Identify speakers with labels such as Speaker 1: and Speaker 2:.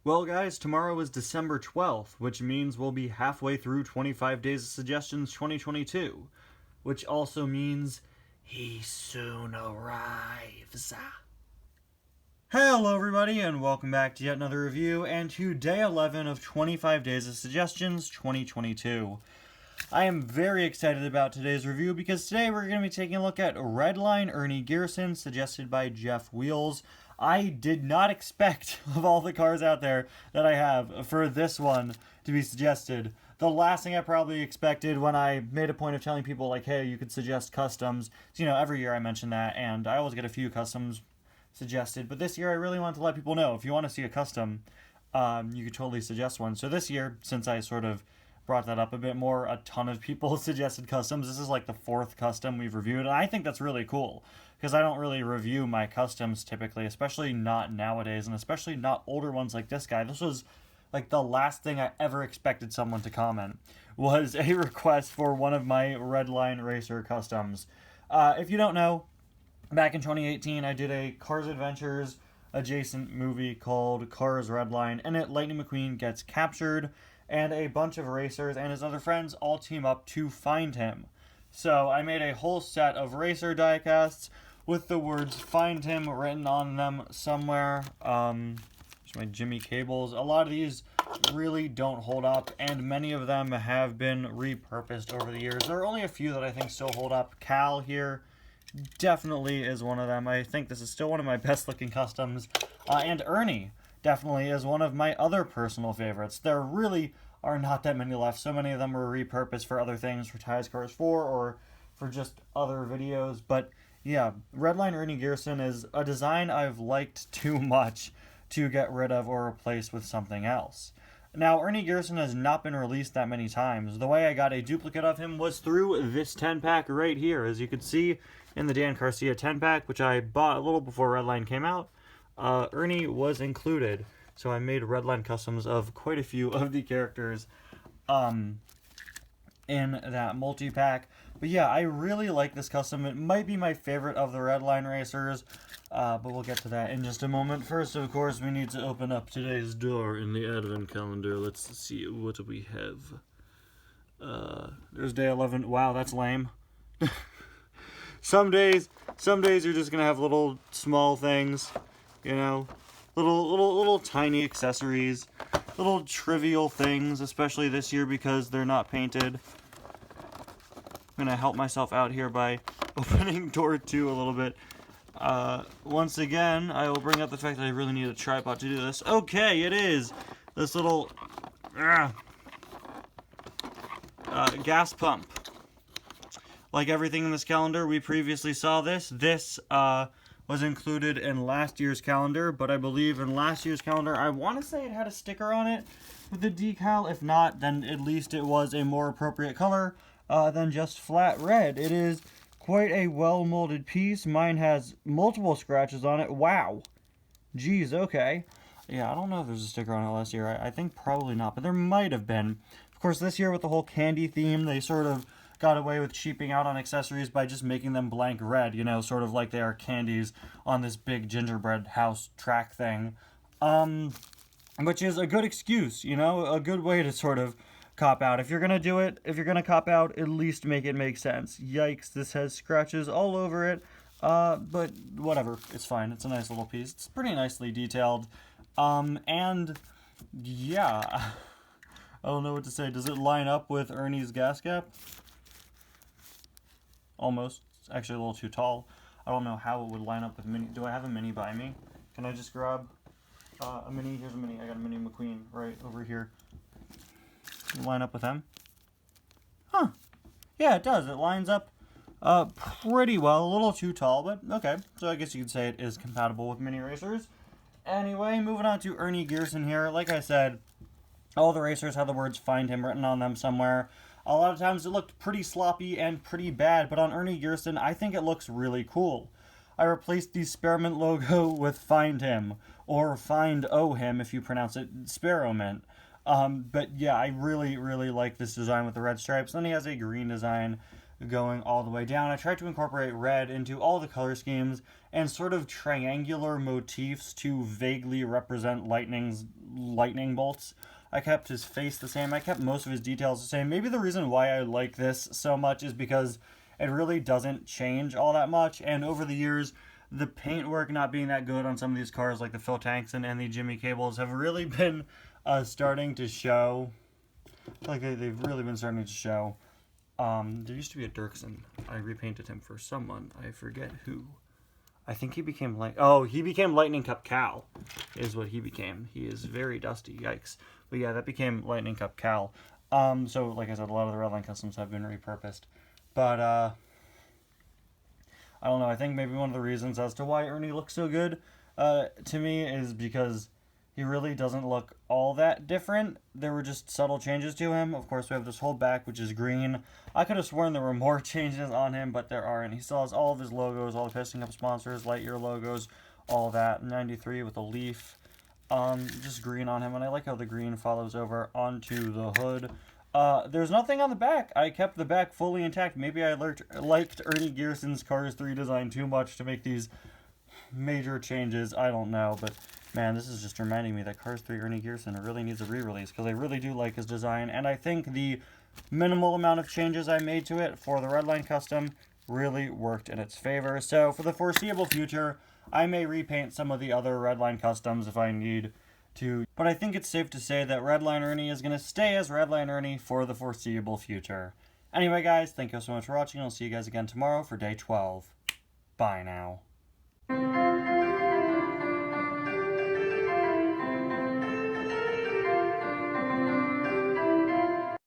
Speaker 1: Well, guys, tomorrow is December 12th, which means we'll be halfway through 25 Days of Suggestions 2022, which also means he soon arrives. Hello, everybody, and welcome back to yet another review, and to day 11 of 25 Days of Suggestions 2022. I am very excited about today's review because today we're going to be taking a look at Redline Ernie Gearson, suggested by Jeff Wheels. I did not expect, of all the cars out there that I have, for this one to be suggested. The last thing I probably expected when I made a point of telling people, like, hey, you could suggest customs. So, every year I mention that, and I always get a few customs suggested. But this year I really want to let people know, if you want to see a custom, you could totally suggest one. So this year, since I sort of brought that up a bit more, a ton of people suggested customs. This is like the 4th custom we've reviewed, and I think that's really cool, because I don't really review my customs typically, especially not nowadays, and especially not older ones like this guy. This was like the last thing I ever expected someone to comment, was a request for one of my Redline Racer customs. If you don't know, back in 2018, I did a Cars Adventures adjacent movie called Cars Redline, and Lightning McQueen gets captured, and a bunch of racers and his other friends all team up to find him. So I made a whole set of racer diecasts with the words "Find Him" written on them somewhere. There's my Jimmy cables. A lot of these really don't hold up, and many of them have been repurposed over the years. There are only a few that I think still hold up. Cal here definitely is one of them. I think this is still one of my best looking customs. And Ernie definitely is one of my other personal favorites. There really are not that many left. So many of them were repurposed for other things, for Ties Cars 4 or for just other videos. But yeah, Redline Ernie Gearson is a design I've liked too much to get rid of or replace with something else. Now, Ernie Gearson has not been released that many times. The way I got a duplicate of him was through this 10-pack right here. As you can see in the Dan Garcia 10-pack, which I bought a little before Redline came out, Ernie was included. So I made Redline customs of quite a few of the characters in that multi-pack. But yeah, I really like this custom. It might be my favorite of the Redline racers, but we'll get to that in just a moment. First, of course, we need to open up today's door in the advent calendar. Let's see what we have. There's day 11. Wow, that's lame. Some days you're just gonna have little small things, little tiny accessories, little trivial things, especially this year because they're not painted. I'm gonna help myself out here by opening door 2 a little bit. Once again, I will bring up the fact that I really need a tripod to do this. Okay, it is this little gas pump. Like everything in this calendar, we previously saw this. This was included in last year's calendar, but I believe in last year's calendar, I want to say it had a sticker on it with the decal. If not, then at least it was a more appropriate color than just flat red. It is quite a well-molded piece. Mine has multiple scratches on it. Wow. Jeez, okay. Yeah, I don't know if there's a sticker on it last year. I think probably not, but there might have been. Of course, this year with the whole candy theme, they sort of got away with cheaping out on accessories by just making them blank red, sort of like they are candies on this big gingerbread house track thing. Which is a good excuse, a good way to sort of cop out. If you're gonna do it, if you're gonna cop out, at least make it make sense. Yikes, this has scratches all over it. But whatever, it's fine. It's a nice little piece. It's pretty nicely detailed. And yeah, I don't know what to say. Does it line up with Ernie's gas cap? Almost. It's actually a little too tall. I don't know how it would line up with Mini. Do I have a Mini by me? Can I just grab a Mini? Here's a Mini. I got a Mini McQueen right over here. Line up with him? Huh. Yeah, it does. It lines up pretty well. A little too tall, but okay. So I guess you could say it is compatible with Mini racers. Anyway, moving on to Ernie Gearson here. Like I said, all the racers have the words "Find Him" written on them somewhere. A lot of times it looked pretty sloppy and pretty bad, but on Ernie Gearson, I think it looks really cool. I replaced the Spearmint logo with "Find Him," or "Find O Him" if you pronounce it Sparrowmint. But yeah, I really, really like this design with the red stripes. Then he has a green design going all the way down. I tried to incorporate red into all the color schemes and sort of triangular motifs to vaguely represent lightning bolts. I kept his face the same. I kept most of his details the same. Maybe the reason why I like this so much is because it really doesn't change all that much. And over the years, the paintwork not being that good on some of these cars, like the Phil Tankson and the Jimmy Cables, have really been starting to show. Like they've really been starting to show. There used to be a Dirksen. I repainted him for someone. I forget who. I think he became he became Lightning Cup Cal, is what he became. He is very dusty. Yikes. But yeah, that became Lightning Cup Cal. So like I said, a lot of the Redline customs have been repurposed. But I don't know. I think maybe one of the reasons as to why Ernie looks so good to me is because he really doesn't look all that different. There were just subtle changes to him. Of course, we have this whole back, which is green. I could have sworn there were more changes on him, but there aren't. He still has all of his logos, all the Piston Cup sponsors, Lightyear logos, all that. 93 with a leaf. Just green on him, and I like how the green follows over onto the hood. There's nothing on the back. I kept the back fully intact. Maybe I liked Ernie Gearson's Cars 3 design too much to make these major changes. I don't know, but man, this is just reminding me that Cars 3 Ernie Gearson really needs a re-release, because I really do like his design, and I think the minimal amount of changes I made to it for the Redline custom really worked in its favor. So for the foreseeable future, I may repaint some of the other Redline customs if I need to, but I think it's safe to say that Redline Ernie is going to stay as Redline Ernie for the foreseeable future. Anyway guys, thank you so much for watching. I'll see you guys again tomorrow for day 12. Bye now.